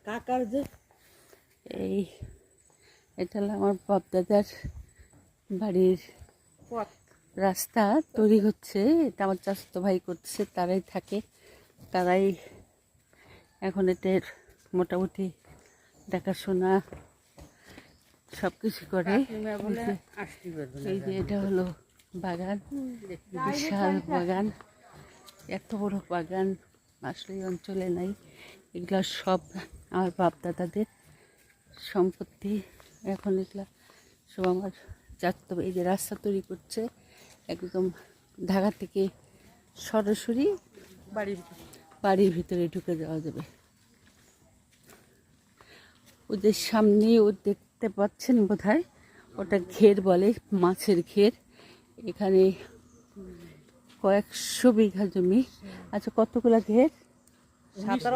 কাকার যে এই এটা হলো আমার বাপদাদার বাড়ির রাস্তা তৈরি হচ্ছে। এটা আমার চাচাতো ভাই করছে, তারাই থাকে, তারাই এখন এটার মোটামুটি দেখাশোনা সব কিছু করে। এই যে এটা হলো বাগান, বিশাল বাগান, এত বড় বাগান আসলে এই অঞ্চলে নাই। এগুলো সব আমার বাপদাদাদের সম্পত্তি। এখন এগুলা সব আমার চাচাতো। এই যে রাস্তা তৈরি করছে, একদম ঢাকা থেকে সরাসরি বাড়ির ভিতরে ঢুকে যাওয়া যাবে। ওদের সামনে ও দেখতে পাচ্ছেন বোধহয়, ওটা ঘের বলে, মাছের ঘের। এখানে কয়েকশো বিঘা জমি। আচ্ছা, কতগুলা ঘের?